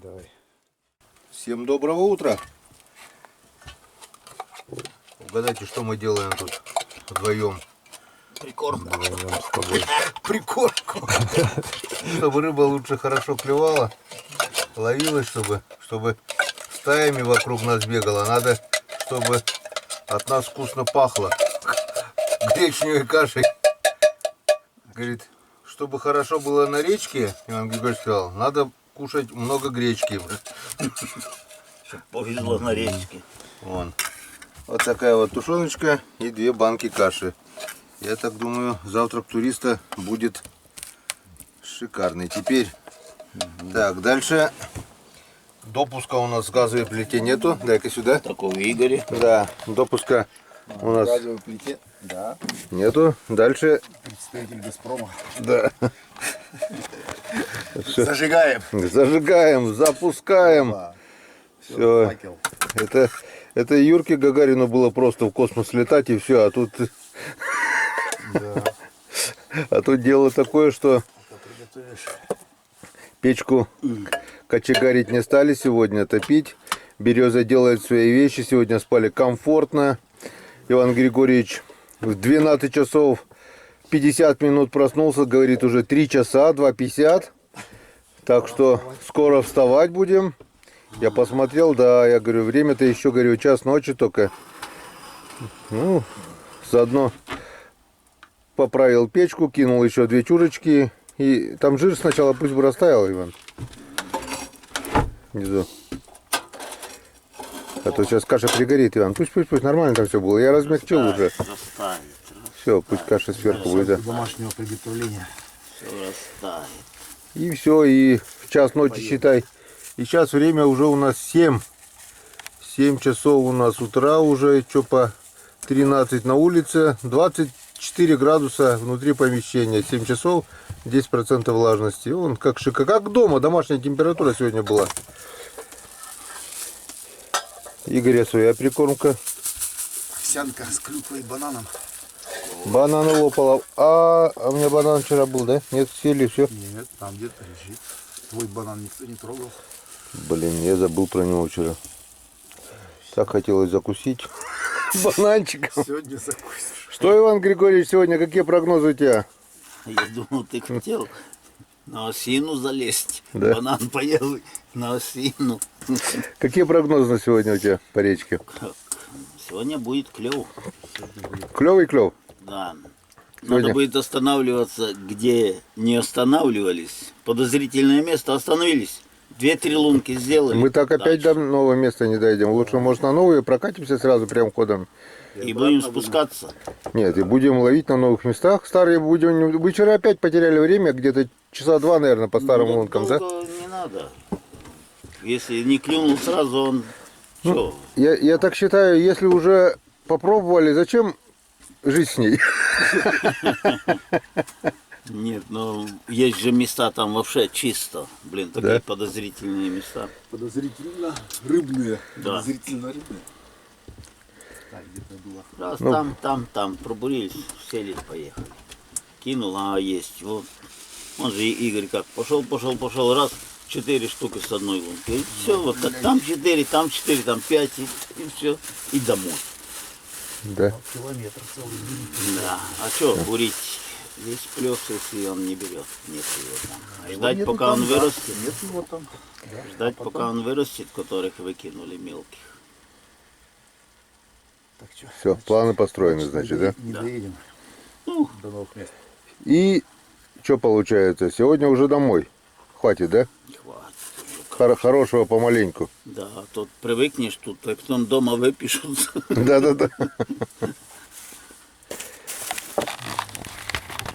Давай. Всем доброго утра. Угадайте, что мы делаем тут вдвоем. Прикормку. Вдвоем с тобой. Прикормку. Чтобы рыба лучше хорошо клевала, ловилась, чтобы стаями вокруг нас бегала. Надо, чтобы от нас вкусно пахло гречневой кашей. Говорит, чтобы хорошо было на речке, Иван Григорьевич сказал, надо кушать много гречки. Повезло на речке. Вон. Вот такая вот тушеночка и 2 банки каши. Я так думаю, завтрак туриста будет шикарный. Теперь, так, дальше допуска у нас в газовой плите нету. Дай-ка сюда. Такого Игоря. Да, допуска у нас Газовой плите. Да. нету. Дальше, Представитель Газпрома. да, Зажигаем. зажигаем, запускаем. Все. Факел. Это Юрке Гагарину было просто в космос летать и все, а тут, Да. а тут дело такое, что печку кочегарить не стали сегодня, топить. Береза делает свои вещи, сегодня спали комфортно. Иван Григорьевич в 12 часов 50 минут проснулся, говорит, уже 3 часа, 2:50. Так что скоро вставать будем. Я посмотрел, да, я говорю, время-то еще, говорю, 1 ночи только. Ну, заодно поправил печку, кинул еще 2 чурочки. И там жир сначала пусть бы растаял, Иван. Внизу. А то сейчас каша пригорит, Иван. Пусть, нормально там все было. Я размягчил уже. Растает. Все, пусть каша сверху будет. Да. Домашнего приготовления. Все растает. И все, и в 1 ночи считай. И сейчас время уже у нас 7 часов у нас утра уже, что по 13 на улице, 24 градуса внутри помещения, 7 часов, 10% влажности. Он как шика, как дома, домашняя температура сегодня была. Игоря своя прикормка. Овсянка с клюквой и бананом. Бананы лопала. А у меня банан вчера был, да? Нет, съели все. Нет, там где-то лежит. Твой банан никто не трогал. Блин, я забыл про него вчера. Так хотелось закусить бананчиком. Сегодня закусишь. Что, Иван Григорьевич, сегодня какие прогнозы у тебя? Я думал, ты хотел на осину залезть. Да. Банан поел на осину. Какие прогнозы на сегодня у тебя по речке? Сегодня будет клев. Клевый клев? Да. Сегодня? Надо будет останавливаться, где не останавливались. Подозрительное место остановились. 2-3 лунки сделали. Мы так опять дальше. до нового места не дойдем. Лучше, может, на новые прокатимся сразу прям ходом. И будем спускаться. Нет, и будем ловить на новых местах. Старые будем... Вы вчера опять потеряли время, где-то часа 2, наверное, по старым Ну, лункам, да? долго не надо. Если не клюнул сразу, он... Ну, Что? я так считаю, если уже попробовали, зачем жить с ней? Нет, ну есть же места там вообще чисто. Блин, такие Да? подозрительные места. Подозрительно рыбные. Да. Подозрительно рыбные. Так, где-то было. Раз Ну. там пробурились, сели, поехали. Кинул, есть. Вот. Он же Игорь как пошел, раз, 4 штуки с одной лунки. И все, вот так, там 4, там 5, и все, и домой. Да. Километр целый. Да, а что бурить? Есть плюс, если он не берет. Нет его там. А ждать, Нету пока там, он да. вырастет. Нет его там. Да. Ждать, А пока потом- он вырастет, которых выкинули мелких. Так, что? Все, планы построены, значит, да? Не доедем Ну, до новых мест. И что получается? Сегодня уже домой. Хватит, да? не хватит. Хорошего помаленьку. Да, тут привыкнешь, тут а потом дома выпишут. Да.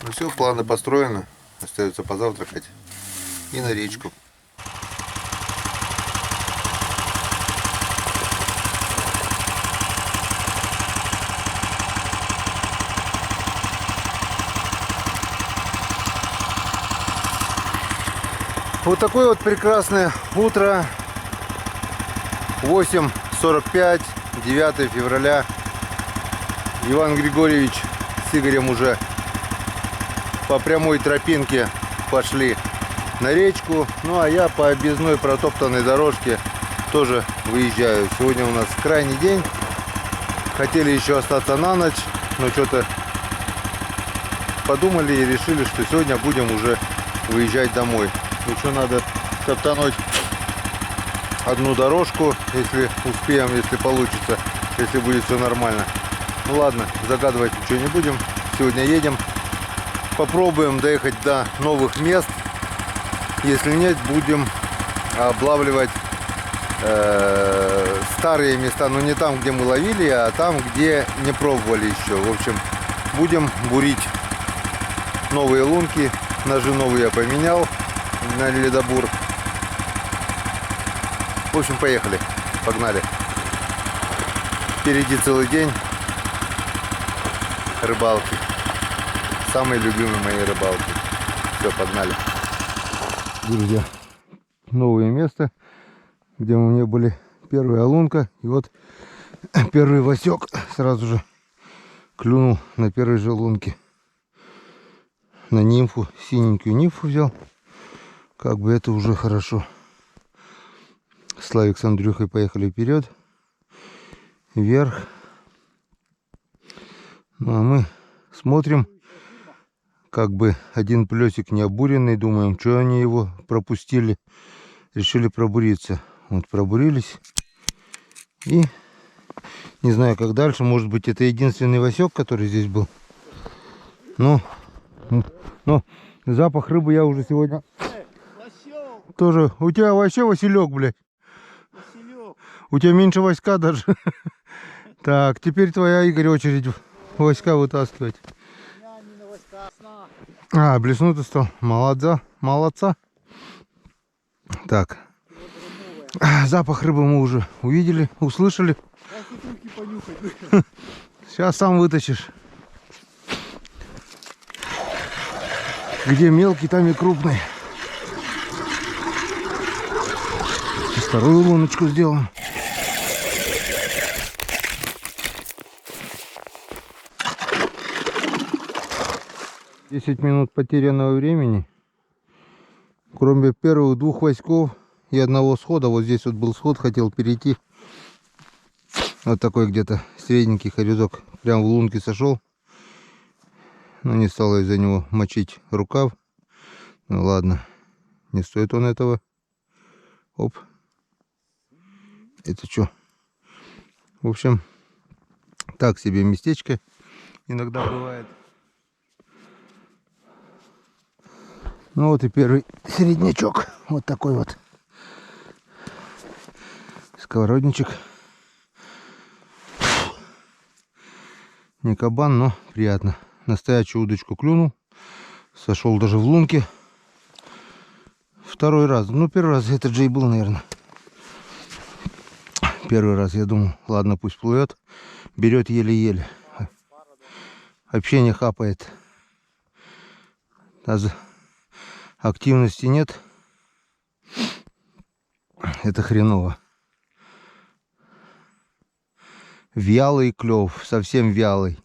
Ну все, планы построены. Остается позавтракать и на речку. Вот такое вот прекрасное утро. 8:45, 9 февраля. Иван Григорьевич с Игорем уже по прямой тропинке пошли на речку. Ну а я по объездной протоптанной дорожке тоже выезжаю. Сегодня у нас крайний день. Хотели еще остаться на ночь, но что-то подумали и решили, что сегодня будем уже выезжать домой. Еще надо топтануть одну дорожку, если успеем, если получится, если будет все нормально. Ну ладно, загадывать ничего не будем. Сегодня едем. Попробуем доехать до новых мест. Если нет, будем облавливать старые места. Но не там, где мы ловили, а там, где не пробовали еще. В общем, будем бурить новые лунки. Ножи новые я поменял на ледобур. В общем, поехали. Погнали. Впереди целый день рыбалки. Самые любимые мои рыбалки. Все, погнали. Друзья, новое место, где у меня были первая лунка. И вот первый васек сразу же клюнул на первой же лунке. На нимфу, синенькую нимфу взял. Как бы это уже хорошо. Славик с Андрюхой поехали вперед. Вверх. Ну а мы смотрим. Как бы один плесик не обуренный. Думаем, что они его пропустили. Решили пробуриться. Вот пробурились. И не знаю, как дальше. Может быть, это единственный васек, который здесь был. Но запах рыбы я уже сегодня... Тоже. У тебя вообще Василек, блядь. Василек. У тебя меньше Васька даже. Так, теперь твоя, Игорь, очередь Васька вытаскивать. А, блеснутый стал. Молодца. Так. Запах рыбы мы уже увидели, услышали. Сейчас сам вытащишь. Где мелкий, там и крупный. Вторую луночку сделаем. Десять минут потерянного времени. Кроме первых двух васьков и одного схода. Вот здесь вот был сход, хотел перейти. Вот такой где-то средненький хорезок. Прям в лунке сошел. Но не стало из-за него мочить рукав. Ну ладно. Не стоит он этого. Оп. Это что? В общем, так себе местечко иногда бывает. Ну вот и первый середнячок. Вот такой вот. Сковородничек. Не кабан, но приятно. Настоящую удочку клюнул. Сошел даже в лунке. Второй раз. Ну, первый раз это Джей был, наверное. Первый раз я думал, ладно, пусть плывет. Берет еле-еле. Вообще не хапает. Даже активности нет. Это хреново. Вялый клев. Совсем вялый.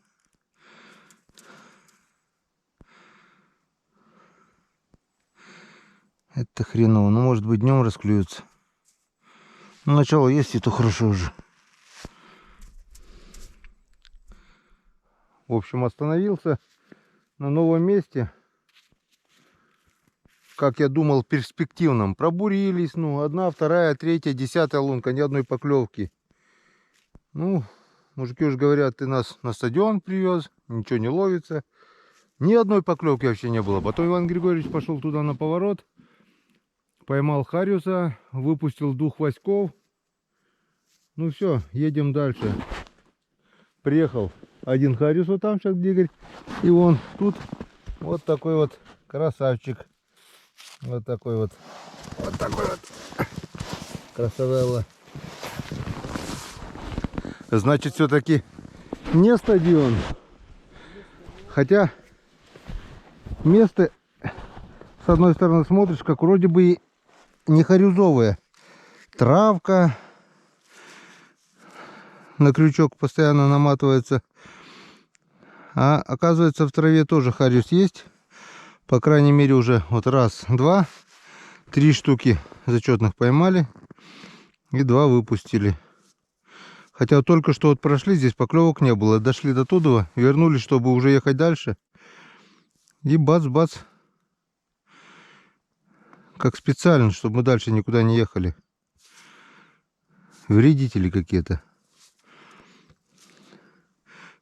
Это хреново. Ну, может быть, днем расклюются. Ну, начало есть, и то хорошо уже. В общем, остановился на новом месте. Как я думал, перспективном. Пробурились, ну, одна, вторая, третья, 10-я лунка, ни одной поклевки. Ну, мужики уже говорят, ты нас на стадион привез, ничего не ловится. Ни одной поклевки вообще не было. Потом Иван Григорьевич пошел туда на поворот. Поймал хариуса, выпустил двух васьков. Ну все, едем дальше. Приехал один хариус вот там сейчас, где Игорь. И вон тут вот такой вот красавчик. Вот такой вот. Вот такой вот. Красавелла. Значит, все-таки не стадион. Хотя место, с одной стороны, смотришь, как вроде бы и не харюзовая. Травка на крючок постоянно наматывается. А оказывается, в траве тоже хариус есть. По крайней мере, уже вот раз, два. 3 штуки зачетных поймали и 2 выпустили. Хотя вот только что вот прошли, здесь поклевок не было. Дошли до туда, вернулись, чтобы уже ехать дальше. И бац-бац. Как специально, чтобы мы дальше никуда не ехали. Вредители какие-то.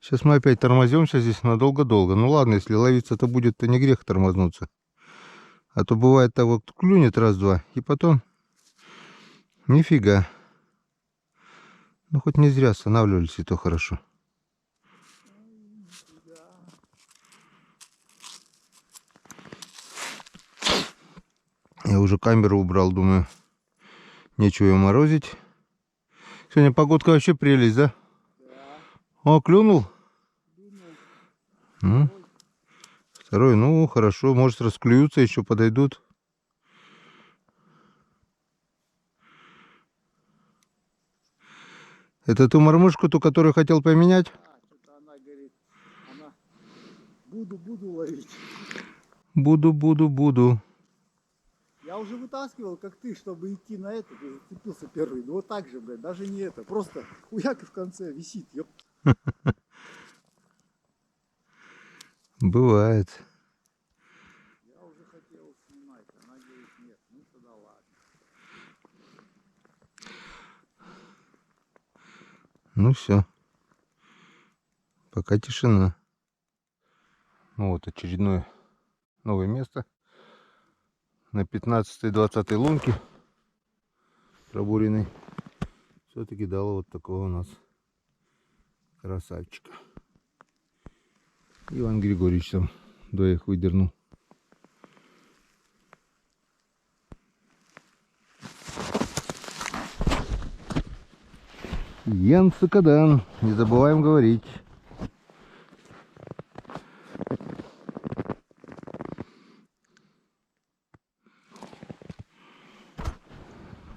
Сейчас мы опять тормозимся здесь надолго-долго. Ну ладно, если ловиться-то будет, то не грех тормознуться. А то бывает так вот клюнет раз-два, и потом нифига. Ну хоть не зря останавливались, и то хорошо. Я уже камеру убрал, думаю, нечего ее морозить. Сегодня погодка вообще прелесть, да? О, клюнул? Ну, второй, ну хорошо, может расклюются, еще подойдут. Это ту мормышку, ту, которую хотел поменять? Что-то она говорит, она буду ловить. Буду. Я уже вытаскивал, как ты, чтобы идти на это, ты зацепился первый. Ну вот так же, блядь, даже не это. Просто хуяк и в конце висит, ёп. Бывает. Я уже хотел снимать, она говорит, нет, ну тогда ладно. Ну все. Пока тишина. Ну вот очередное новое место. На 15-20 лунке пробуренный. Все-таки дало вот такого у нас красавчика. Иван Григорьевич там двоих выдернул. Ян Сакадан, не забываем говорить.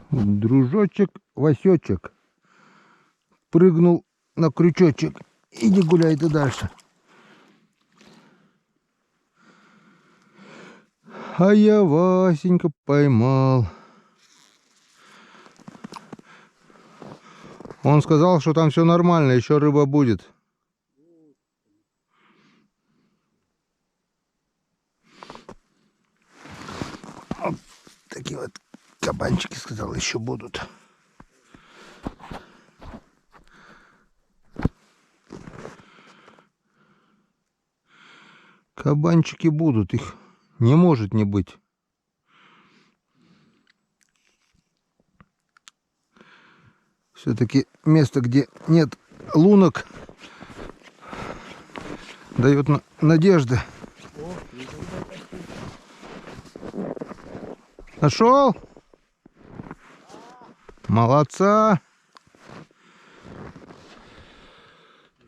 Дружочек Васечек прыгнул на крючочек. Иди гуляй ты дальше. А я Васенька поймал. Он сказал, что там все нормально, еще рыба будет. Вот такие вот кабанчики, сказал, еще будут. Кабанчики будут, их не может не быть. Все-таки место, где нет лунок, дает надежды. Нашел? Молодца.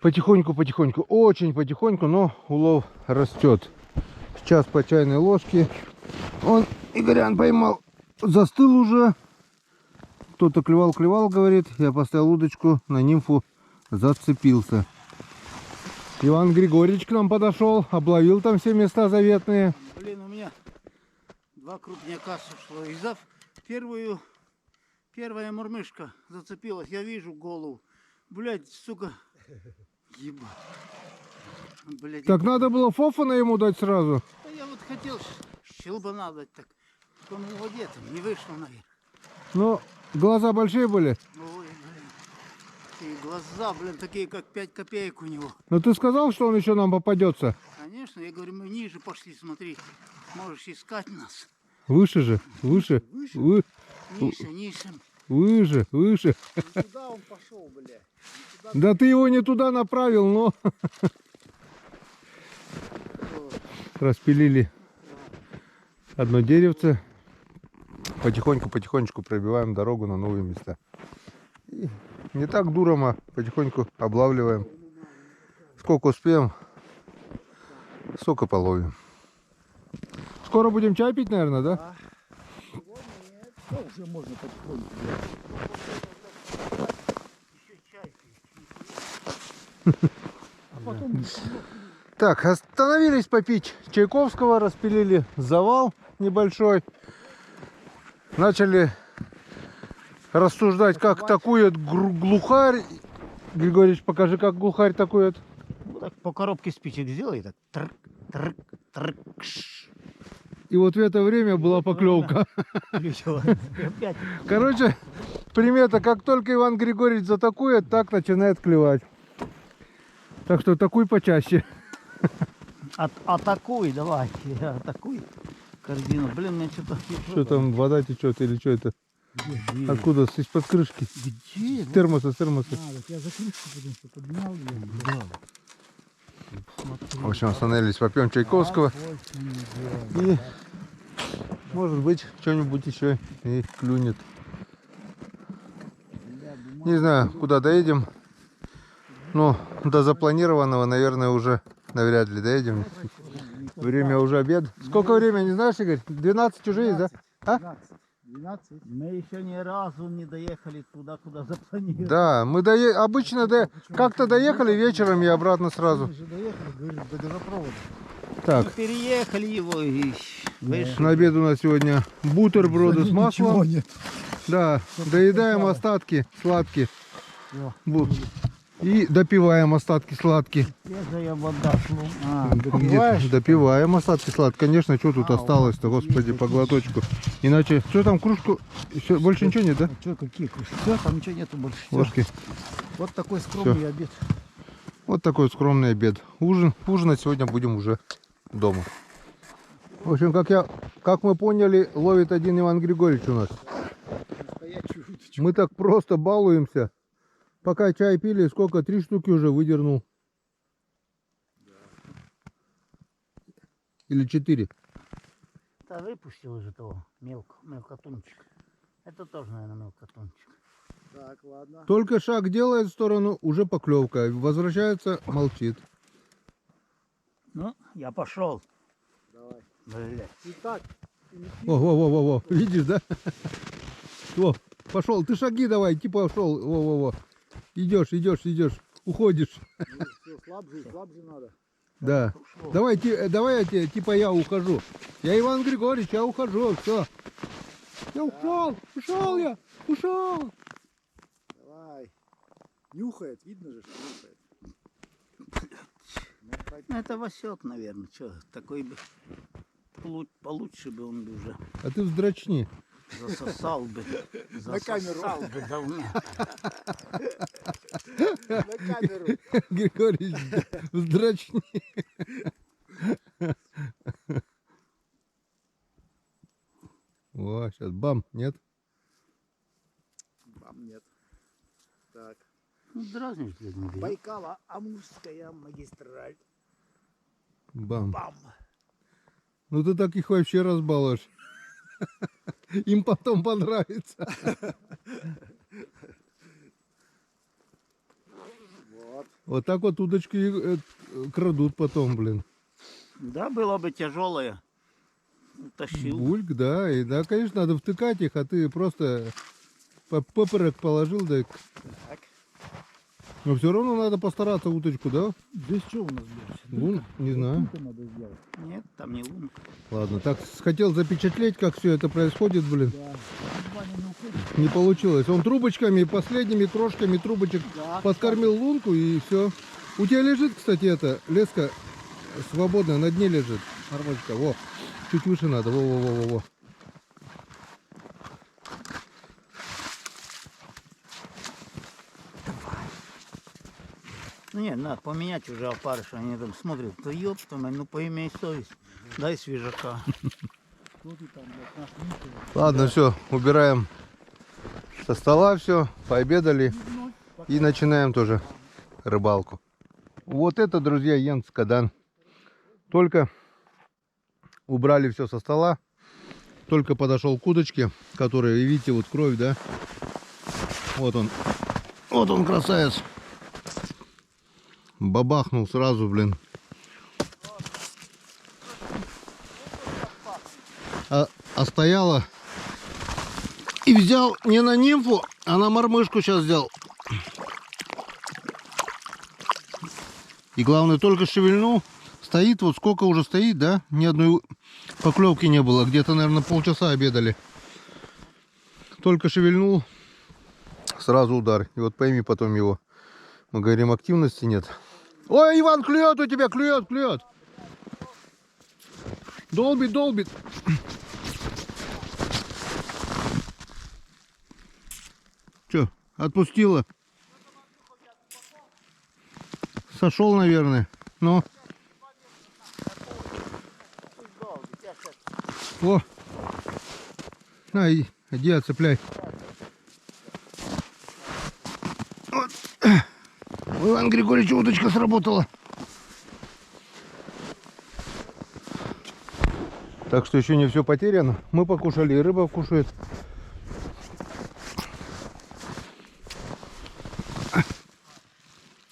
Потихоньку, очень потихоньку, но улов растет. Сейчас по чайной ложке. Он, Игорян, поймал, застыл уже. Кто-то клевал, говорит. Я поставил удочку, на нимфу зацепился. Иван Григорьевич к нам подошел, обловил там все места заветные. Блин, у меня 2 крупняка сошло. И за первая мормышка зацепилась. Я вижу голову. Блядь, сука. Ебать. Блядь. Так надо было фофана ему дать сразу. Да я вот хотел щелбана дать, так. Он в воде там не вышел наверх. Но глаза большие были. Ой, блин. И глаза, блин, такие как 5 копеек у него. Но ты сказал, что он еще нам попадется. Конечно, я говорю, мы ниже пошли, смотри. Можешь искать нас. Выше же, выше. Ниже. Выше. Куда он пошел, блядь? Да ты его не туда направил, но... Распилили одно деревце. Потихонечку пробиваем дорогу на новые места. И не так дуром, потихоньку облавливаем. Сколько успеем, столько половим. Скоро будем чай пить, наверное, да? Да, уже можно потихоньку. А потом... Так, остановились попить Чайковского, распилили завал небольшой. начали рассуждать, как такует глухарь. Григорьевич, покажи, как глухарь такует. Ну, так по коробке спичек сделай, так. Трк, трк, трк, кш. И вот в это время была поклевка. Ключевой. Опять. Короче, примета, как только Иван Григорьевич затакует, так начинает клевать. Так что такуй почаще. Атакуй, давай. Атакуй корзину. Блин, мне что-то... Что там, вода течет или что это? Где? Откуда? Из-под крышки. Где? С термоса, с термоса. Я за крышку потому что поднял ее. В общем, остановились, попьем Чайковского. И, может быть, что-нибудь еще и клюнет. Не знаю, куда доедем. Но до запланированного, наверное, уже навряд ли доедем. Время уже обед. Сколько времени, не знаешь, Игорь? 12 уже есть, да? А? 12. Мы еще ни разу не доехали туда, куда запланировали. Да, мы обычно как-то доехали вечером и обратно сразу. Мы же доехали, говорит, до газопровода. Так, Мы переехали его и вышли. на обед у нас сегодня бутерброды с маслом. Ничего нет. Да, доедаем остатки сладкие. Во. И допиваем остатки сладкие. Свежая вода. Допиваешь? Допиваем остатки сладкие. Конечно, что тут осталось-то, господи, по глоточку. Иначе, что там, кружку? Всё, больше ничего нет, да? Что, какие кружки? Все, там ничего нету больше. Всё. Ложки. Вот такой скромный обед. Вот такой скромный обед. Ужинать сегодня будем уже дома. В общем, как мы поняли, ловит один Иван Григорьевич у нас. Настоящую уточку. Мы так просто балуемся. Пока чай пили, сколько? 3 штуки уже выдернул. Или 4. Да выпустил уже того мелкотунчик. Это тоже, наверное, мелкотунчик. Так, ладно. Только шаг делает в сторону, уже поклевка. Возвращается, молчит. Ну, я пошел. Давай. Блядь. Итак, Во. Видишь, да? Во, пошел. Ты шаги давай, типа пошел. Во. Идешь. Уходишь. все, слабже надо. Да. Давай я тебе, типа я ухожу. Я Иван Григорьевич, я ухожу. Все. Я ушел. Давай. Нюхает, видно же, что нюхает. Ну, это Васек, наверное. Что, такой бы получше бы он бы уже А ты вздрачни. засосал бы. На камеру. Засосал бы давно. На камеру. Григорьевич, вздрачни. О, сейчас бам, нет? Вам нет. Так. Ну, дразнишь, блядь, не берёшь. Байкало-Амурская магистраль. Бам. Бам. Ну ты так их вообще разбалуешь. Им потом понравится. Вот. Вот так вот удочки крадут потом, блин. Да, было бы тяжелое. Утащил. Бульк, да. И да, конечно, надо втыкать их, а ты просто поперек положил, да. Так. Но все равно надо постараться уточку, да? Здесь что у нас больше? Ну, не знаю. Лунку надо сделать. Нет, там не лунка. Ладно, так хотел запечатлеть, как все это происходит, блин. Да. Ваня не уходит. Не получилось. Он трубочками, последними крошками трубочек Да, подкормил лунку и все. У тебя лежит, кстати, эта леска свободная, на дне лежит. Мормочка, во. Чуть выше надо, во. Ну нет, надо поменять уже опарыш. Они там смотрят, да ёпта, ну поимей совесть. Дай свежака. Что ты там, блядь, наш Митя? Ладно, все, убираем со стола все, пообедали и начинаем тоже рыбалку. Вот это, друзья, Йенс Кадан. Только убрали все со стола, только подошел к удочке, которая, видите, вот кровь, да? Вот он красавец. Бабахнул сразу, блин. А стояла и взял не на нимфу, а на мормышку сейчас взял. И главное, только шевельнул, стоит, вот сколько уже стоит, да? Ни одной поклевки не было, где-то, наверное, полчаса обедали. только шевельнул, сразу удар. И вот пойми потом его. Мы говорим, активности нет. Ой, Иван, клюет у тебя, клюет, клюет. Долбит, долбит. Че, отпустила? Сошел, наверное. Ну. О. На, иди, отцепляй. Вот. У Ивана Григорьевича удочка сработала. Так что еще не все потеряно. Мы покушали, и рыба кушает.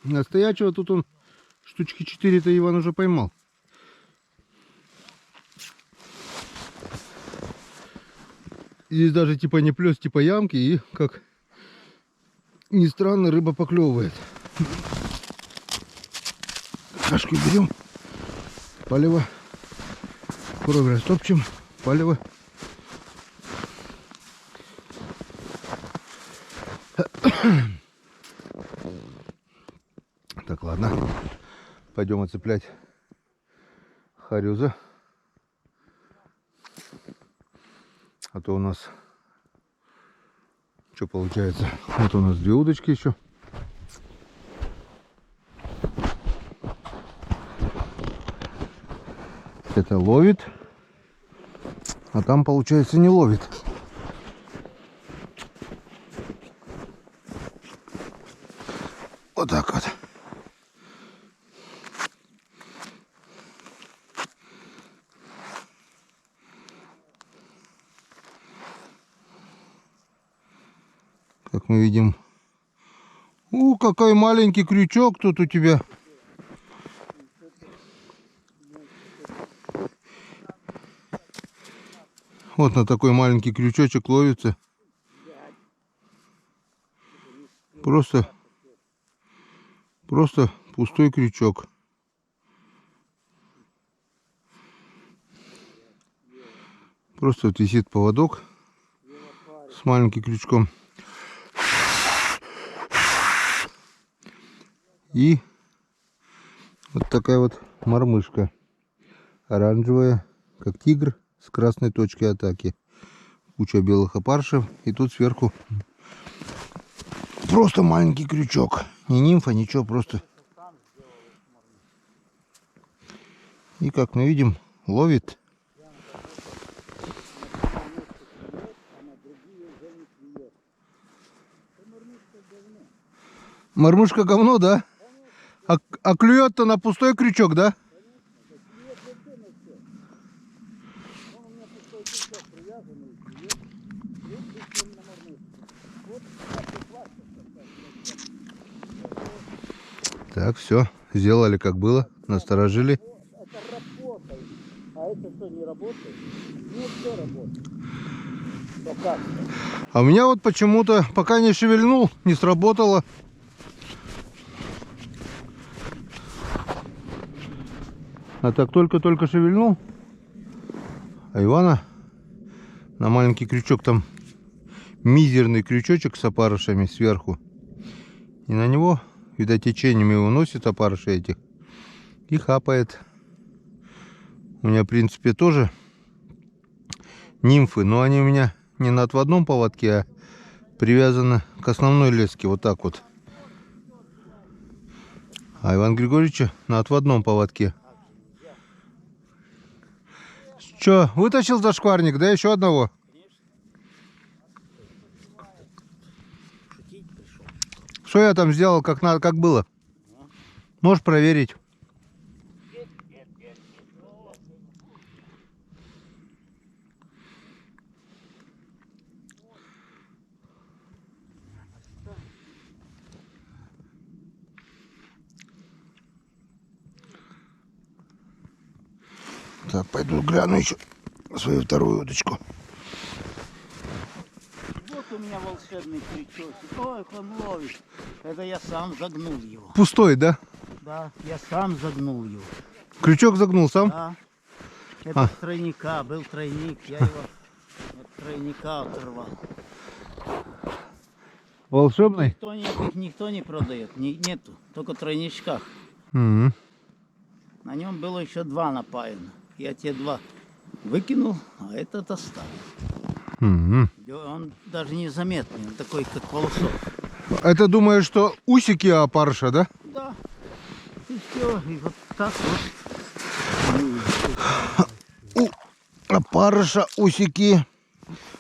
Настоячего тут он штучки 4-то Иван уже поймал. Здесь даже типа не плес, типа ямки, и как ни странно, рыба поклевывает. Кашку берем, палево, кровь растопчем, палево. Так, ладно, пойдем отцеплять харюза. А то у нас, что получается, вот у нас 2 удочки еще. Это ловит, а там получается не ловит. Вот так вот. Как мы видим. Какой маленький крючок тут у тебя. Вот на такой маленький крючочек ловится. Просто пустой крючок. Просто вот висит поводок с маленьким крючком. И вот такая вот мормышка. Оранжевая, как тигр, с красной точкой атаки. Куча белых опарышев. И тут сверху просто маленький крючок. Не нимфа, ничего, просто. И как мы видим, ловит. Мормышка говно, да? А клюет-то на пустой крючок, да? Так, все, сделали как было, насторожили. Это работает. А это что, не работает? Нет, все работает. Ну как? А у меня вот почему-то, пока не шевельнул, не сработало. А так только-только шевельнул. А Ивана на маленький крючок, там мизерный крючочек с опарышами сверху. И на него, видать, течением его носит опарыши этих. И хапает. У меня, в принципе, тоже нимфы. Но они у меня не на отводном поводке, а привязаны к основной леске. Вот так вот. А Иван Григорьевича на отводном поводке. Че, вытащил зашкварник, да, еще одного? Что я там сделал, как надо, как было? Можешь проверить. Так, пойду гляну еще свою вторую удочку. Вот у меня волшебный крючок. Ой, он ловит. Это я сам загнул его. Пустой, да? Да, я сам загнул его. Крючок загнул сам? Да. Это с тройника, был тройник. Я его от тройника оторвал. Волшебный? Никто не продает, нету, только в тройничках. Мгм. На нем было еще 2 напаяно. Я те 2 выкинул, а этот оставил. Мгм. Он даже незаметный, он такой, как волосок. Это думаешь, что усики опарыша, да? Да. И все, и вот так вот. У опарыша усики,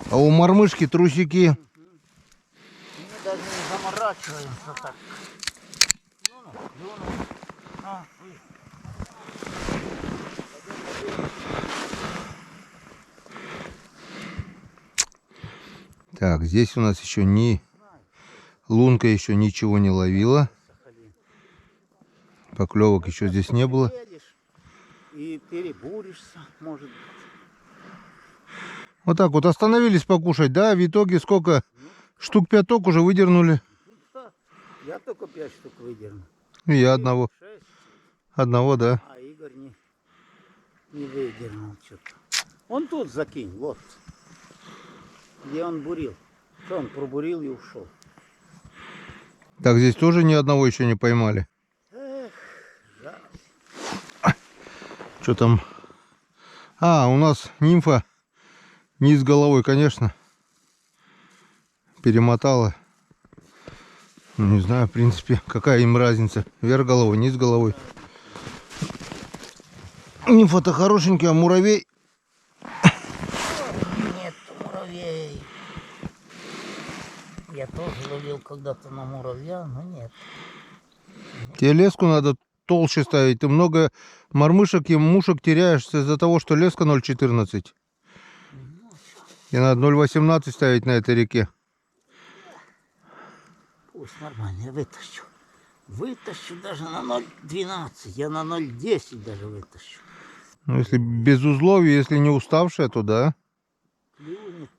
а у мормышки трусики. Мы даже не заморачиваемся так. Так, здесь у нас еще лунка еще ничего не ловила. Поклевок еще здесь не было. Едешь и перебуришься, может быть. Вот так вот остановились покушать, да? В итоге сколько? Штук 5 уже выдернули. Я только 5 штук выдернул. И я одного. 6, Одного, да. а Игорь не выдернул что-то. Он тут закинь, вот. Где он бурил. Что он пробурил и ушел. Так, здесь тоже ни одного еще не поймали. Эх, жаль. Что там? А, у нас нимфа низ головой, конечно. Перемотала. Ну, не знаю, в принципе, какая им разница. Вверх головой, низ головой. Нимфа-то хорошенькая, а муравей. Нет муравей. Я тоже ловил когда-то на муравья, но нет. Тебе леску надо толще ставить. Ты много мормышек и мушек теряешься из-за того, что леска 0,14. И надо 0,18 ставить на этой реке. Пусть нормально, я вытащу. Вытащу даже на 0,12. Я на 0,10 даже вытащу. Ну, если без узловья, если не уставшая, то да. Клюнет.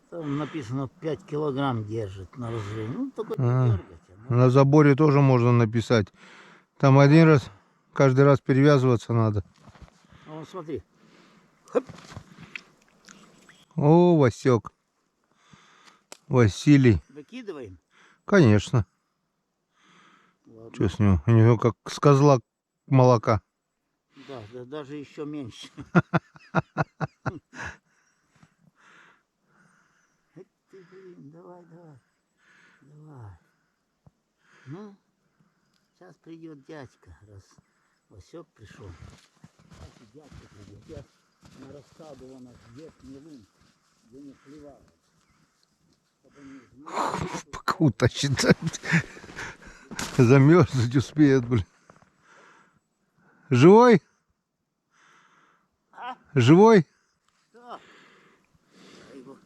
Там написано 5 килограмм держит на разрыв. Ну, только не А. дергать. На заборе тоже можно написать. Там один раз, каждый раз перевязываться надо. А вон смотри. О, Васек. Василий. Выкидываем. Конечно. Ладно. Что с него? У него как с козла молока. Да, даже еще меньше. Эх ты, блин, давай. Ну, сейчас придет дядька, раз Васек пришел. Сейчас и дядька придет. Я на рассаду вон верхний лун, где не сливают. Чтобы не змеи. Пока утащит. Замерзнуть успеет, блин. Живой? А? Живой? Да. Я его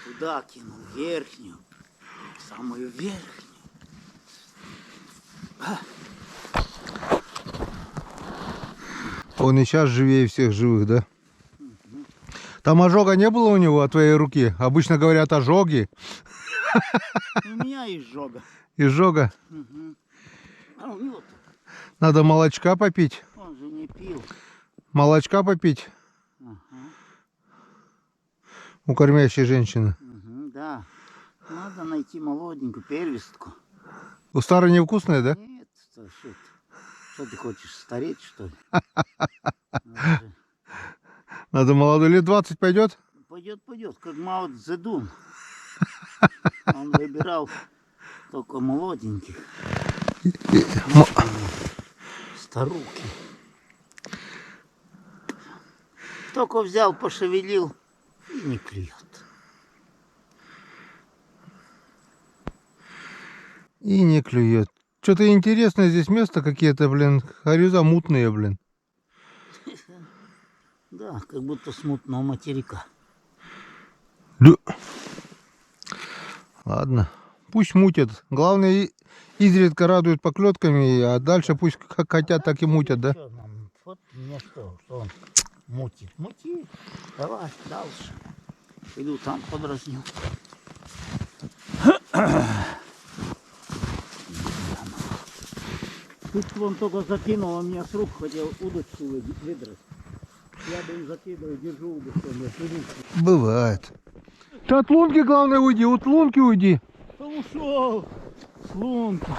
туда кинул, верхнюю, самую верхнюю. Он и сейчас живее всех живых, да? Там ожога не было у него от твоей руки? Обычно говорят ожоги. У меня изжога. Изжога. Угу. А у него-то, Надо молочка попить. он же не пил. Молочка попить Ага. у кормящей женщины. Угу, да. Надо найти молоденькую первистку. У старой невкусная, да? Нет, что ты? Что ты хочешь, стареть, что ли? Надо молодой, лет 20 пойдет? Пойдет, как Мао Цзэдун. Он выбирал только молоденьких. Старухи. Только взял, пошевелил и не клюет. И не клюет. Что-то интересное здесь место какие-то, блин, хорюза мутные, блин. Да, как будто с мутного материка. Да. Ладно, пусть мутят. Главное, изредка радуют поклетками, а дальше пусть как хотят, так и мутят, да? Что нам? Вот мне что он мутит. Мути. Давай, дальше. Иду там подразню. Тут вон только закинул, а меня с рук хотел удочку выдрать. Я, блин, закидываю, держу удочку, Бывает. Ты от лунки, главное, уйди, от лунки уйди. ушел с лунки.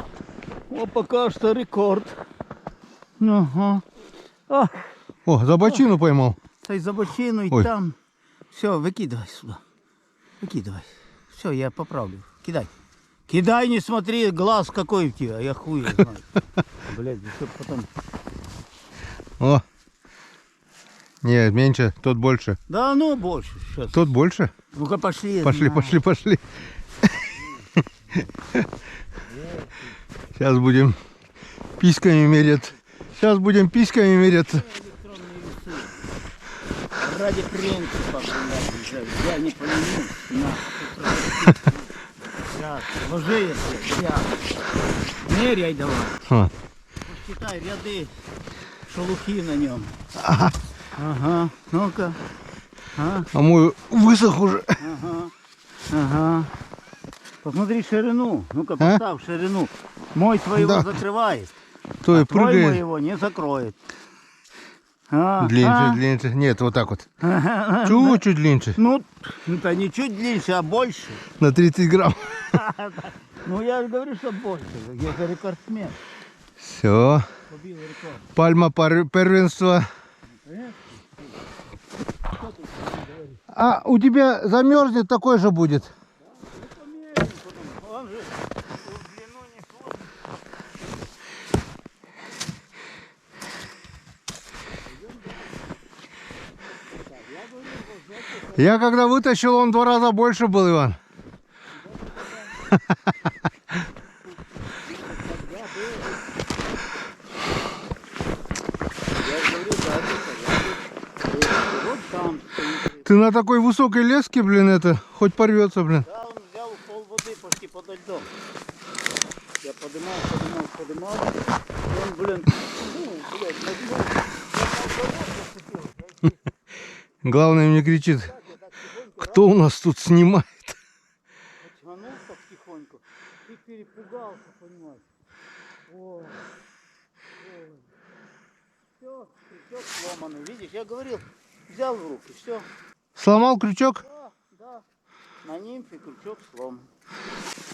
Вот пока что рекорд. Ага. А, О, за бочину поймал. дай за бочину и Ой. там. Все, выкидывай сюда. Выкидывай. Все, я поправлю. Кидай. Кидай, не смотри, глаз какой у тебя, я хуй его знаю. Блядь, еще потом. О. Нет, меньше, тот больше. Да ну больше сейчас. Тот больше? Ну-ка пошли. Пошли, на. пошли, пошли. Сейчас будем письками мерять. Сейчас будем письками меряться. Электронные весы. Ради принципа, блядь, я не понимаю. На. Сейчас, ложи если. Я. Меряй давай. А. Посчитай ряды шелухи на нем. Ага. Ну-ка. А, А мой высох уже. ага. Ага. Посмотри ширину. Ну-ка, поставь ширину. Мой твоего Да. закрывает. То и А твой прыгает. моего не закроет. А, Длиннее, длиннее. Нет, вот так вот. Чуть-чуть длиннее. Ну, это не чуть длиннее, а больше. На 30 грамм. Ну, я же говорю, что больше. Я же рекордсмен. Все. Побил рекорд. Пальма первенства. А у тебя замерзнет, такой же будет. Он же в длину не сложно. Я когда вытащил, он в 2 раза больше был, Иван. Вот там стоит. Ты на такой высокой леске, блин, это, хоть порвется, блин. Да, он взял пол воды почти подо льдом. Я подымал. И он, блин, ну, блядь, поднимал. Главное мне кричит, кто у нас тут снимает. Потянул потихоньку и перепугался, понимаешь. Ой. Все, крючок сломанный. Видишь, я говорил, взял в руки, все. Сломал крючок? Да. На нимфе крючок сломан.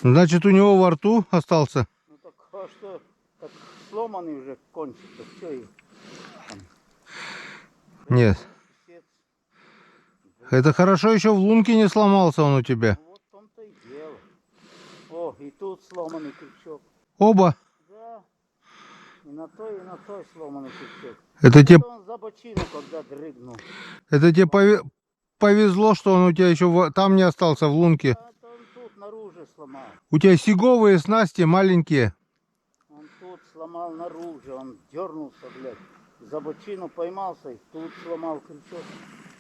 Значит, у него во рту остался. Ну так а что, так сломанный уже кончится, все. И Нет. писец. Это хорошо, еще в лунке не сломался он у тебя. Ну, вот в том-то и дело. О, и тут сломанный крючок. Оба. Да. И на той сломанный крючок. Это тебе, Он за бочину, когда дрыгнул. это тебе повезло, что он у тебя еще там не остался, в лунке. А то он тут наружу сломал. У тебя сиговые снасти маленькие. Он тут сломал наружу, он дернулся, блядь. За бочину поймался и тут сломал крючок.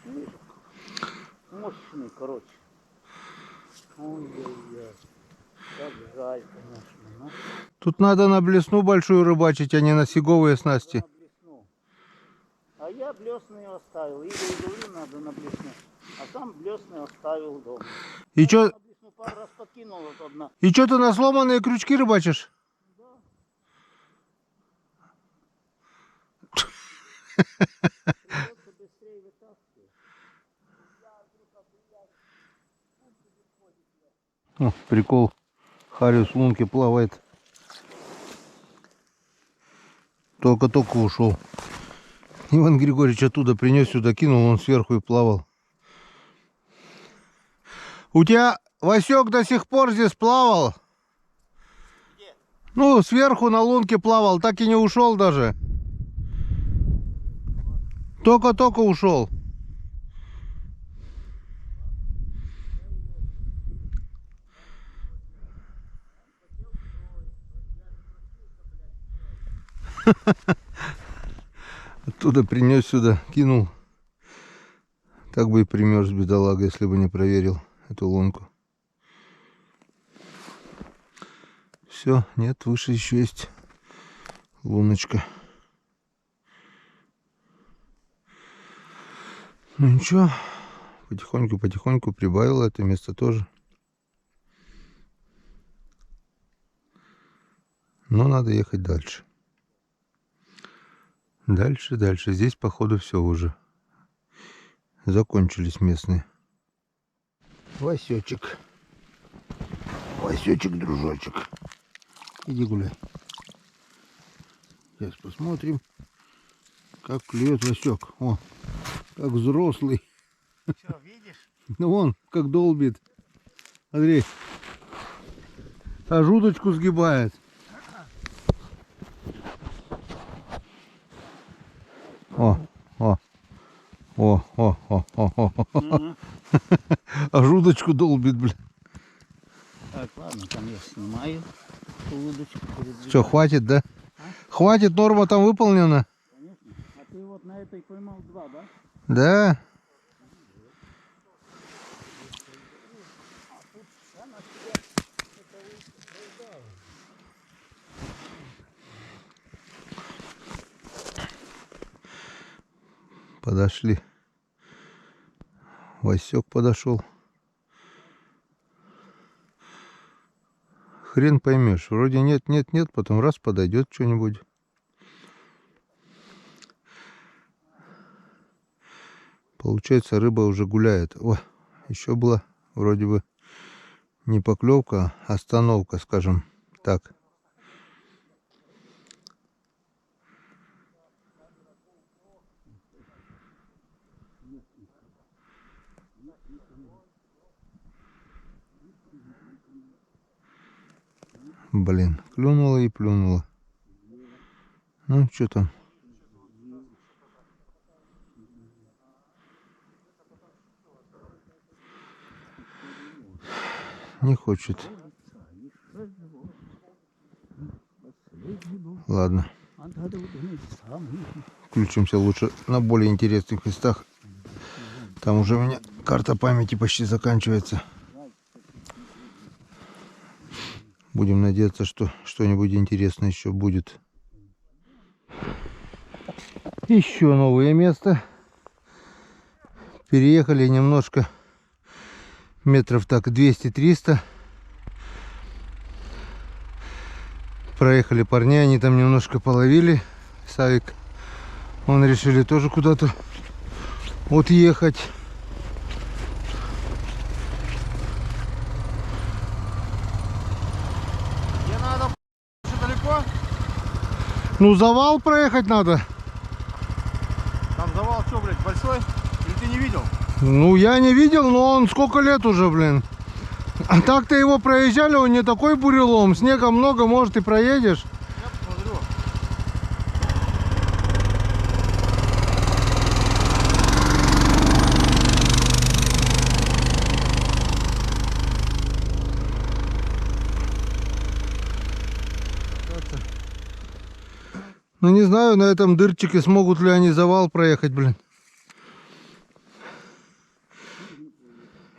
Видишь? Мощный, короче. Ой-ой-ой. Как жаль, конечно. Ну, Тут надо на блесну большую рыбачить, а не на сиговые снасти. на блесну. А я блесны оставил. Игорь говорил, надо на блесну. А сам блесны оставил дома. И чё, На блесну пару раз подкинул, вот одна. и чё ты на сломанные крючки рыбачишь? Придется быстрее вытаскивать. О, прикол. Харри с лунки плавает. Только-только ушел. Иван Григорьевич оттуда принес, сюда кинул, он сверху и плавал. У тебя Васек до сих пор здесь плавал? Где? Ну, сверху на лунке плавал, так и не ушел даже. Только-только ушел. Оттуда принес сюда, кинул. Так бы и примерз, бедолага, если бы не проверил эту лунку. Все, нет, выше еще есть луночка. Ну ничего, потихоньку прибавил это место тоже. Но надо ехать дальше. Дальше. Здесь, походу, все уже. Закончились местные. Васечек. Васечек, дружочек. Иди гуляй. Сейчас посмотрим, как клюет Васек. О, как взрослый. Что, видишь? Ну вон, как долбит. Смотри. А жудочку сгибает. О, о, о, о, о, о, о. А жудочку долбит, блин. Так, ладно, там я снимаю удочку. Что, хватит, да? Хватит, норма там выполнена. Конечно. А ты вот на этой поймал 2, да? Да. Подошли. Васек подошел. Хрен поймешь. Вроде нет, нет, нет, потом раз подойдет что-нибудь. Получается, рыба уже гуляет. О, еще была вроде бы не поклевка, а остановка, скажем так. Блин, клюнула и плюнула. Ну, что там? Не хочет. Ладно. Включимся лучше на более интересных местах. Там уже у меня карта памяти почти заканчивается. Будем надеяться, что что-нибудь интересное еще будет. Еще новое место. Переехали немножко. Метров так 200-300. Проехали парни, они там немножко половили. Савик, он решили тоже куда-то вот ехать. Где надо? Далеко? Ну, завал проехать надо. Там завал что, блядь, большой? Или ты не видел? Ну, я не видел, но он сколько лет уже, блин. А так-то его проезжали, он не такой бурелом. Снега много, может, и проедешь. Я посмотрю. Ну, не знаю, на этом дырчике смогут ли они завал проехать, блин.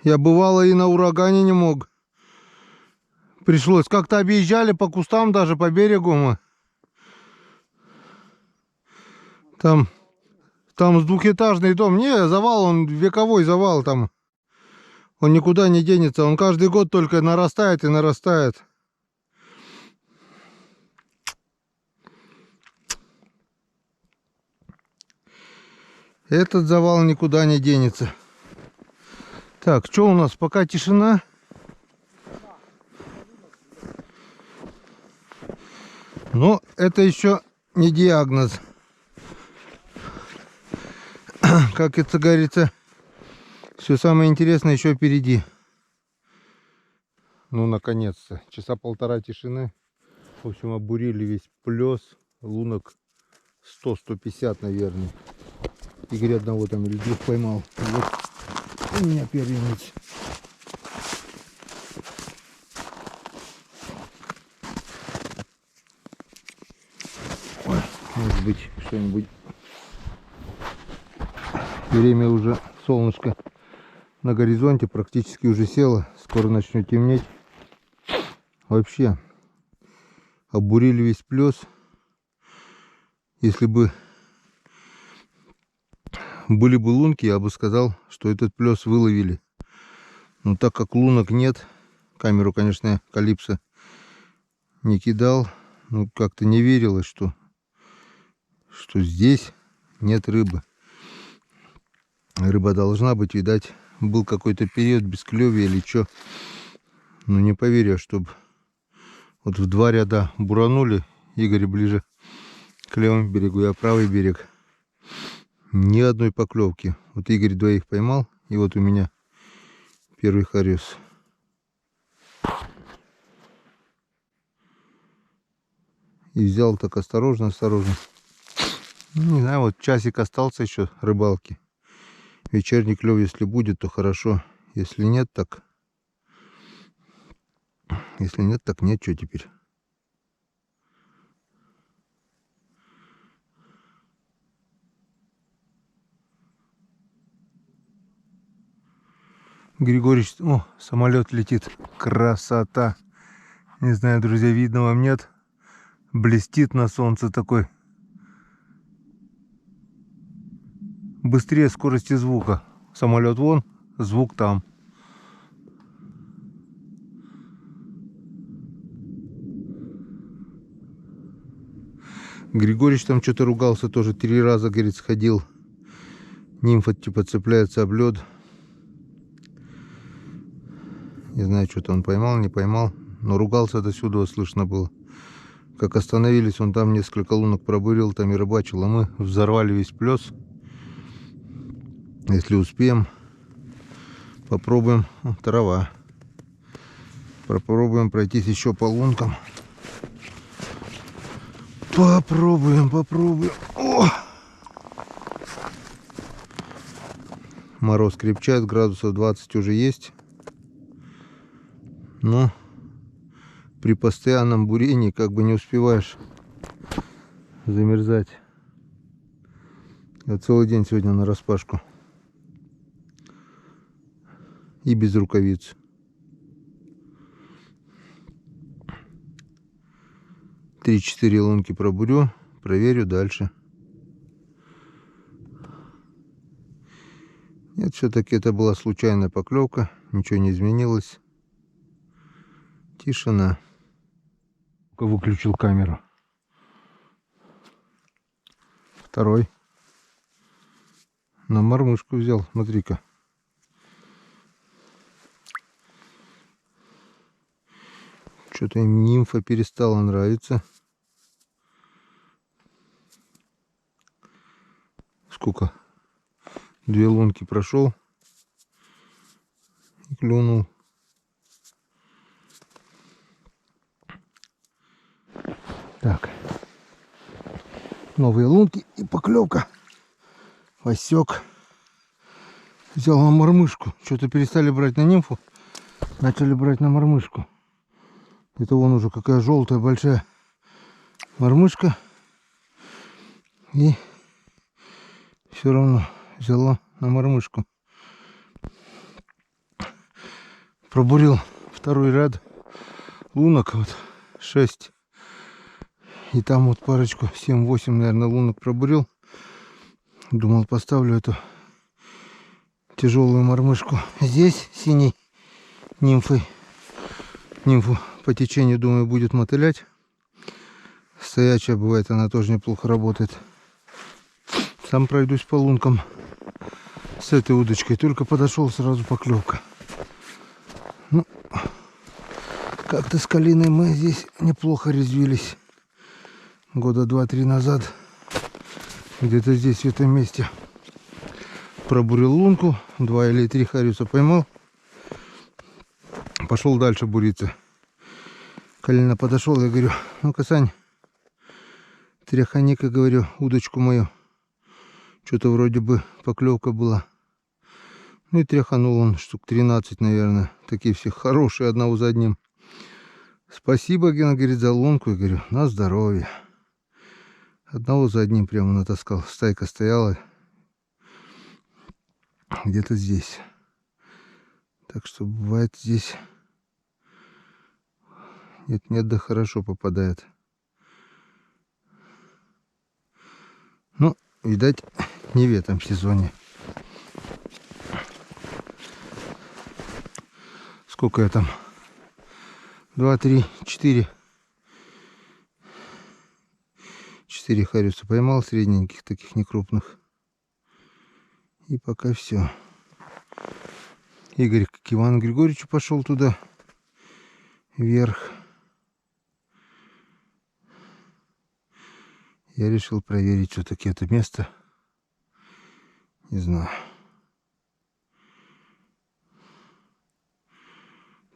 Я бывало и на урагане не мог. Пришлось. Как-то объезжали по кустам, даже по берегу мы. Там с двухэтажный дом. Не, завал, он вековой завал там. Он никуда не денется. Он каждый год только нарастает и нарастает. Этот завал никуда не денется. Так, что у нас? Пока тишина. Но это еще не диагноз. Как это говорится, все самое интересное еще впереди. Ну, наконец-то. Часа полтора тишины. В общем, обурили весь плес. Лунок 100-150, наверное. Игорь одного там или двух поймал. Вот у меня первенец. Ой, может быть, что-нибудь. Время уже, солнышко на горизонте практически уже село. Скоро начнет темнеть. Вообще, обурили весь плес. Если бы были бы лунки, я бы сказал, что этот плес выловили. Но так как лунок нет, камеру, конечно, Калипсо не кидал, ну как-то не верилось, что здесь нет рыбы. Рыба должна быть, видать, был какой-то период без клёвия или что. Ну не поверишь, чтобы вот в 2 ряда буранули. Игорь ближе к левому берегу, я правый берег. Ни одной поклевки. Вот Игорь 2 поймал, и вот у меня первый хорез. И взял так осторожно, осторожно. Ну, не знаю, вот часик остался еще рыбалки. Вечерний клев, если будет, то хорошо. Если нет, так... Если нет, так нет, что теперь. Григорьевич, о, самолет летит. Красота. Не знаю, друзья, видно вам, нет? Блестит на солнце такой. Быстрее скорости звука. Самолет вон, звук там. Григорьевич там что-то ругался тоже. 3 раза, говорит, сходил. Нимфа типа цепляется об лед. Не знаю, что-то он поймал, не поймал. Но ругался до сюда, слышно было. Как остановились, он там несколько лунок пробурил, там и рыбачил. А мы взорвали весь плес. Если успеем, попробуем. О, трава. Попробуем пройтись еще по лункам. Попробуем. О! Мороз крепчает, градусов 20 уже есть. Но при постоянном бурении как бы не успеваешь замерзать. Я целый день сегодня нараспашку. И без рукавиц. Три-четыре лунки пробурю, проверю дальше. Нет, все-таки это была случайная поклевка, ничего не изменилось. Тишина. Выключил камеру. Второй. На мормышку взял, смотри-ка. Что-то им нимфа перестала нравиться. Сколько? 2 лунки прошел. И клюнул. Так. Новые лунки и поклевка. Васек. Взял на мормышку. Что-то перестали брать на нимфу. Начали брать на мормышку. Это вон уже какая желтая большая мормышка. И все равно взяла на мормышку. Пробурил второй ряд лунок. Вот 6. И там вот парочку, 7-8, наверное, лунок пробурил. Думал, поставлю эту тяжелую мормышку здесь, синей нимфой. Нимфу по течению, думаю, будет мотылять. Стоячая бывает, она тоже неплохо работает. Сам пройдусь по лункам с этой удочкой. Только подошел, сразу поклевка. Ну, как-то с Калиной мы здесь неплохо резвились. Года 2-3 назад. Где-то здесь, в этом месте. Пробурил лунку. 2 или 3 хариуса поймал. Пошел дальше буриться. Калина подошел, я говорю, ну-ка, Сань, тряхани-ка, говорю, удочку мою. Что-то вроде бы поклевка была. Ну и тряханул он штук 13, наверное. Такие все хорошие, одного за одним. Спасибо, Гена, говорит, за лунку. Я говорю, на здоровье. Одного за одним прямо натаскал. Стайка стояла где-то здесь. Так что бывает здесь... Нет, да хорошо попадает. Ну, видать, не в этом сезоне. Сколько я там? 2, 3, 4. 4 хариуса поймал, средненьких, таких некрупных. И пока все. Игорь к Ивану Григорьевичу пошел туда. вверх. Я решил проверить все-таки это место. Не знаю.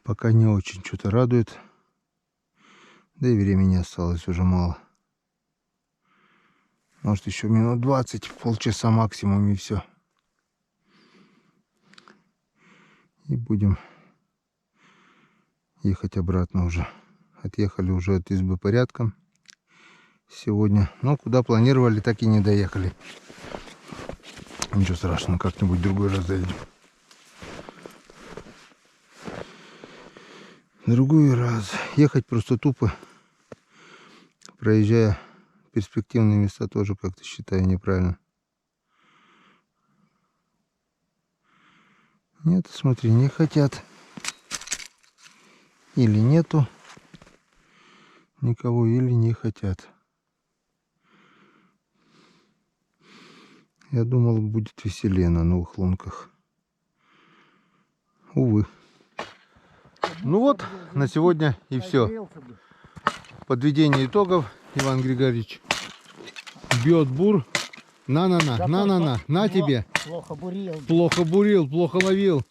Пока не очень что-то радует. Да и времени осталось уже мало. Может еще минут 20, полчаса максимум, и все. И будем ехать обратно уже. Отъехали уже от избы порядком сегодня. Но куда планировали, так и не доехали. Ничего страшного, как-нибудь другой раз доедем. Другой раз. Ехать просто тупо, проезжая перспективные места, тоже как-то считаю неправильно. Нет, смотри, не хотят. Или нету никого, или не хотят. Я думал, будет веселее на новых лунках. Увы. Ну вот, на сегодня и все. Подведение итогов. Иван Григорьевич бьет бур. На тебе. Плохо бурил. Плохо бурил, плохо ловил.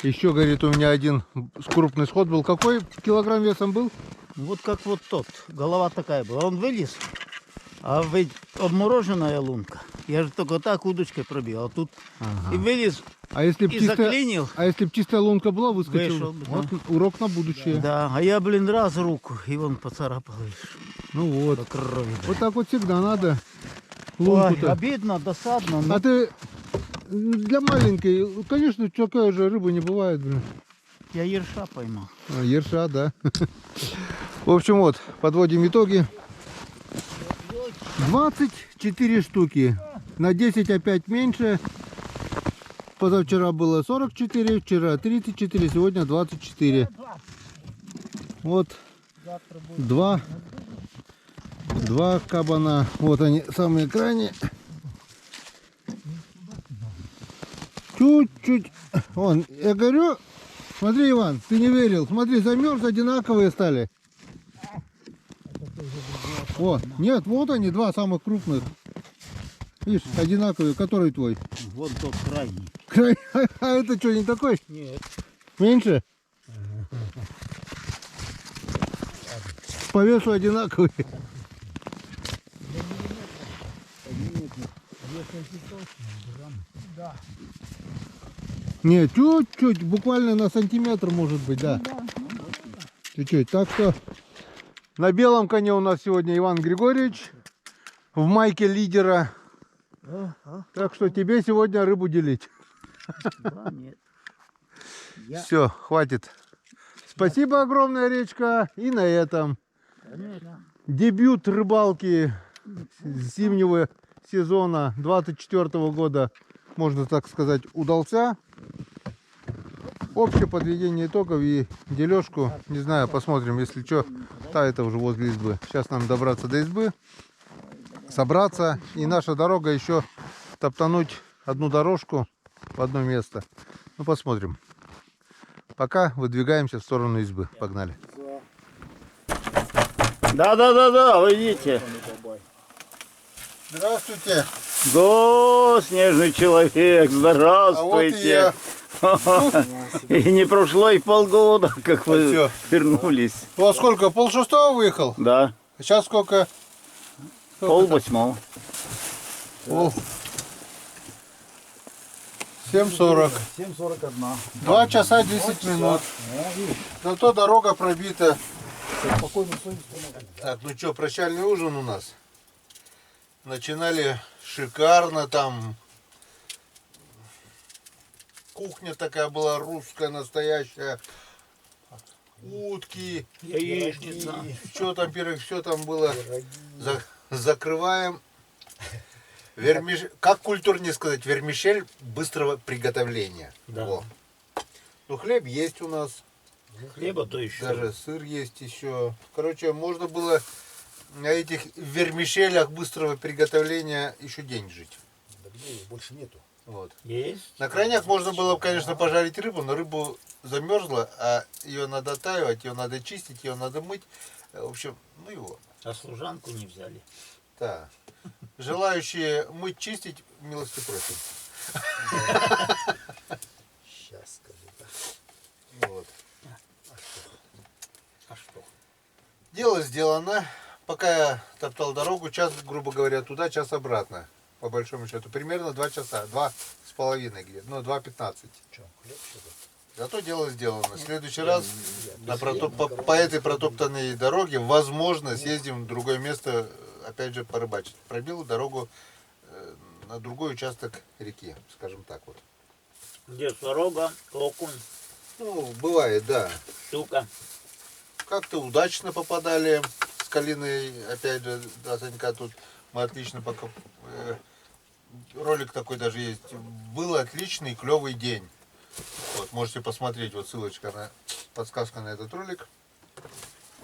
Еще, говорит, у меня один крупный сход был. Какой килограмм весом был? Вот как вот тот. Голова такая была. Он вылез. А ведь обмороженная лунка. Я же только так удочкой пробил. А тут и вылез, А если б и чистая, заклинил. чистая лунка была, выскочил. Вышел бы, Вот урок на будущее. Да, а я, блин, раз руку, и он поцарапал. Видишь, Ну вот. до крови. Вот так вот всегда надо. Ой, Лунку-то. обидно, досадно. Но... А ты для маленькой, конечно, такая же рыба не бывает, блин. Я ерша поймал. Ерша, да. В общем, вот, подводим итоги. 24 штуки. На 10 опять меньше. Позавчера было 44, вчера 34, сегодня 24. Вот два кабана. Вот они, самые крайние. Чуть-чуть. Вон, я говорю, смотри, Иван, ты не верил. Смотри, замерз, одинаковые стали. О, нет, вот они, два самых крупных. Видишь, одинаковые. Который твой? Вот тот крайний. А это что, не такой? Нет. Меньше? По весу одинаковые. Нет, чуть-чуть, буквально на сантиметр может быть, да. Чуть-чуть. Так что на белом коне у нас сегодня Иван Григорьевич. В майке лидера. Так что тебе сегодня рыбу делить. Да, нет. Все, хватит. Спасибо огромное, Речка. И на этом дебют рыбалки зимнего сезона 24 года, можно так сказать, удался. Общее подведение итогов и дележку, не знаю, посмотрим, если что, та это уже возле избы. Сейчас нам добраться до избы, собраться, и наша дорога еще топтануть одну дорожку в одно место. Ну, посмотрим. Пока выдвигаемся в сторону избы. Погнали. Да, вы видите. Здравствуйте. Да, снежный человек, здравствуйте. И не прошло и полгода, как вы Всё. вернулись. Вот сколько? 5:30 выехал? Да, А сейчас сколько? 7:30. 7:40. 7:41. 2 часа 10 минут. Зато дорога пробита. Так, ну что, прощальный ужин у нас. Начинали шикарно там. Кухня такая была русская, настоящая. Утки, Яичница. что там, все там было. Закрываем. Как культурнее сказать, вермишель быстрого приготовления. Да. Во. Ну, хлеб есть у нас. Хлеба то еще. Даже сыр есть еще. Короче, можно было на этих вермишелях быстрого приготовления еще день жить. Да где их больше нету? Вот. Есть. На крайняк можно было бы, конечно, пожарить рыбу, но рыбу замерзла, а ее надо оттаивать, ее надо чистить, ее надо мыть. В общем, ну его. А служанку не взяли. Да. Желающие мыть, чистить, милости просим. Сейчас скажу, да. Вот. А что? Дело сделано. Пока я топтал дорогу, час, грубо говоря, туда, час обратно. По большому счету. Примерно 2 часа. 2,5 где-то. Ну, 2:15. Что, хлеб что-то? Зато дело сделано. В следующий раз по этой протоптанной дороге, возможно, съездим в другое место, опять же, порыбачить. Пробил дорогу на другой участок реки, скажем так вот. Где сорога, окунь, Ну, бывает, да. щука. Как-то удачно попадали с Калиной, опять же, до Санька тут мы отлично пока... ролик такой даже есть. Был отличный, клевый день. Вот, можете посмотреть, вот ссылочка на подсказка на этот ролик.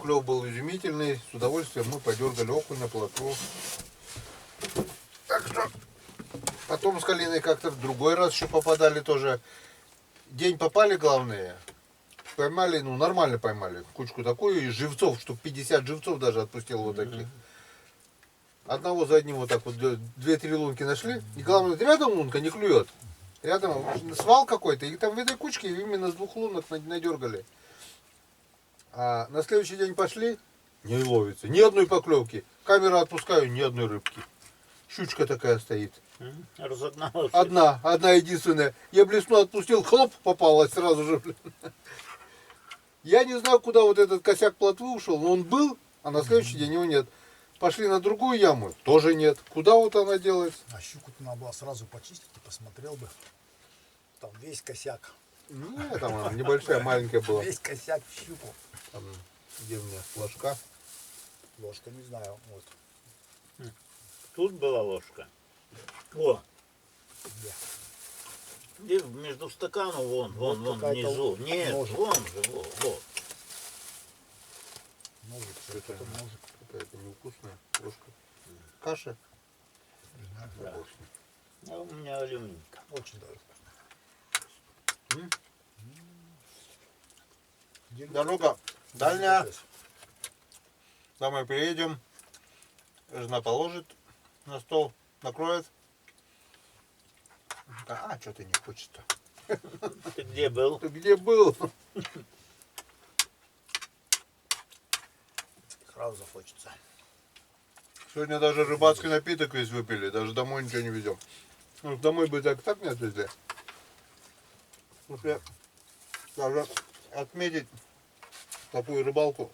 Клев был изумительный, с удовольствием мы подергали окуня, плотву. Так что потом с Калиной как-то в другой раз еще попадали тоже. День попали, главное. Поймали, ну нормально поймали. Кучку такую, и живцов, штук 50 живцов даже отпустил вот таких. Одного за одним вот так вот 2-3 лунки нашли. И главное, рядом лунка не клюет. Рядом свал какой-то, и там в этой кучке именно с 2 лунок надергали. А на следующий день пошли, не ловится, ни одной поклевки. Камеру отпускаю, ни одной рыбки. Щучка такая стоит. Разогналась. Одна единственная. Я блесну отпустил, хлоп, попалась сразу же. Я не знаю, куда вот этот косяк плотвы ушел, но он был, а на следующий день его нет. Пошли на другую яму, тоже нет. Куда вот она делась? А щуку-то надо было сразу почистить и посмотрел бы. Там весь косяк. Нет, там она небольшая, маленькая была. Весь косяк в щуку. Там, где у меня ложка? Ложка не знаю. Вот. Тут была ложка. О, Где? где между стаканом, вон какая-то внизу. Нет, ножик. вон же, вот. Ножик, Это это ножик. какая-то невкусная ложка. Каша? Не знаю. Да, бог с ним. А у меня алюминька. Очень даже вкусно. Где- Дорога дальняя. Домой приедем. Жена положит на стол, накроет. А, что-то не хочется. Ты где был? Ты где был? Сразу захочется. Сегодня даже рыбацкий напиток весь выпили, даже домой ничего не везем. Ну, домой бы так не отвезли. Слушай, даже отметить такую рыбалку.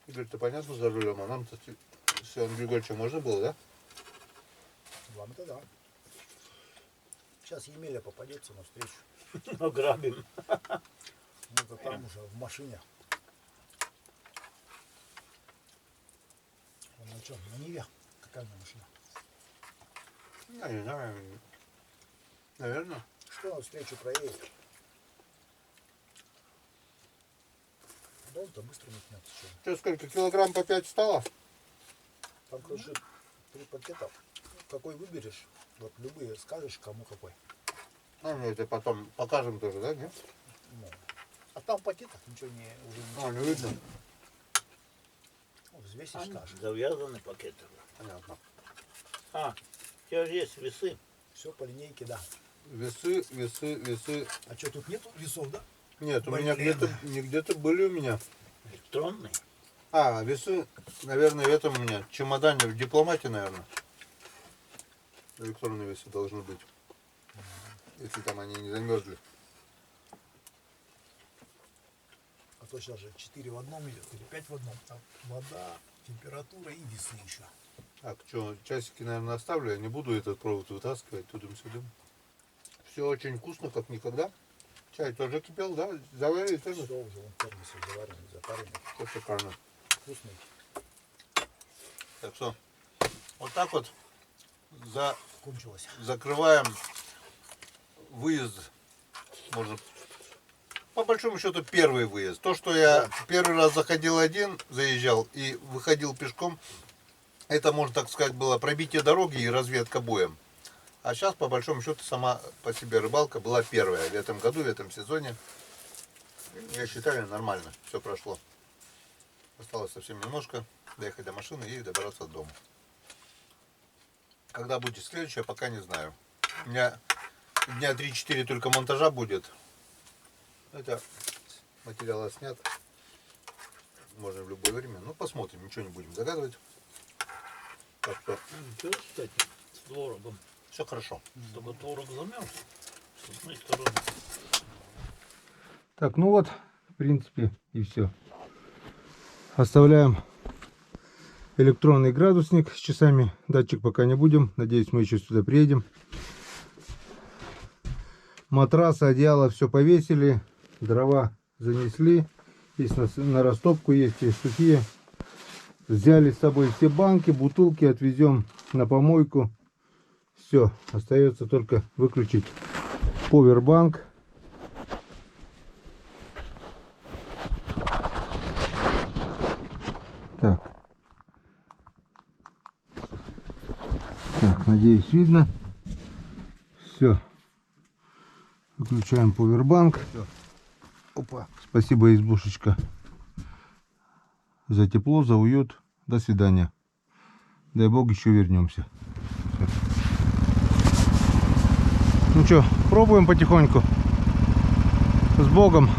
Игорь-то понятно за рулем, а нам-то с Иваном Григорьевичем можно было, да? Вам-то да. Сейчас Емеля попадется навстречу. Ограбим. Мы-то там уже в машине. Он на чем? На Ниве. Какая у него машина? Я не знаю. Наверное. Что навстречу проедет? Да он-то быстро метнется. Что? Что, сколько? Килограмм по 5 стало? Там, короче, 3 пакета. Какой выберешь? Вот любые скажешь, кому какой. Ну, мы это потом покажем тоже, да? Нет? Ну. А там в пакетах ничего уже А, не видно. Ну, взвесишь, скажешь. Завязаны пакеты. Понятно. А, у тебя же есть весы. Все по линейке, да. Весы, весы, весы. А что, тут нету весов, да? Нет, у меня Блин. где-то были у меня. Электронные. А, весы, наверное, в этом у меня. Чемодане, в дипломате, наверное. Электронные весы должны быть. Если там они не замерзли. А то сейчас же 4 в одном идет, или 5 в одном. Там вода, температура и весы еще. Так, что, часики, наверное, оставлю. Я не буду этот провод вытаскивать тудым-сюдым. Все очень вкусно, как никогда. Чай тоже кипел, да? Заварили Все тоже? уже, вон термосы заваренный, запаренный, Все шикарно. вкусный. Так что, вот так вот Кончилось. закрываем выезд. Можно, по большому счету, первый выезд. То, что я первый раз заходил один, заезжал и выходил пешком, это, можно так сказать, было пробитие дороги и разведка боем. А сейчас, по большому счету, сама по себе рыбалка была первая в этом году, в этом сезоне. Я считаю, нормально, все прошло. Осталось совсем немножко доехать до машины и добраться до дома. Когда будет следующее, пока не знаю. У меня дня 3-4 только монтажа будет. Хотя материал снят. Можно в любое время. Ну, посмотрим, ничего не будем загадывать. Так что Ничего, кстати, с творогом. все хорошо. Только творог замерз. С одной стороны. Так, ну вот, в принципе, и все. Оставляем электронный градусник с часами. Датчик пока не будем. Надеюсь, мы еще сюда приедем. Матрасы, одеяло все повесили. Дрова занесли. Есть на растопку, есть и сухие. Взяли с собой все банки, бутылки, отвезем на помойку. Все, остается только выключить повербанк. Так. Так, надеюсь, видно. Все. Выключаем повербанк. Опа. Спасибо, избушечка, за тепло, за уют. До свидания. Дай бог еще вернемся. Всё. Ну что, пробуем потихоньку. С Богом.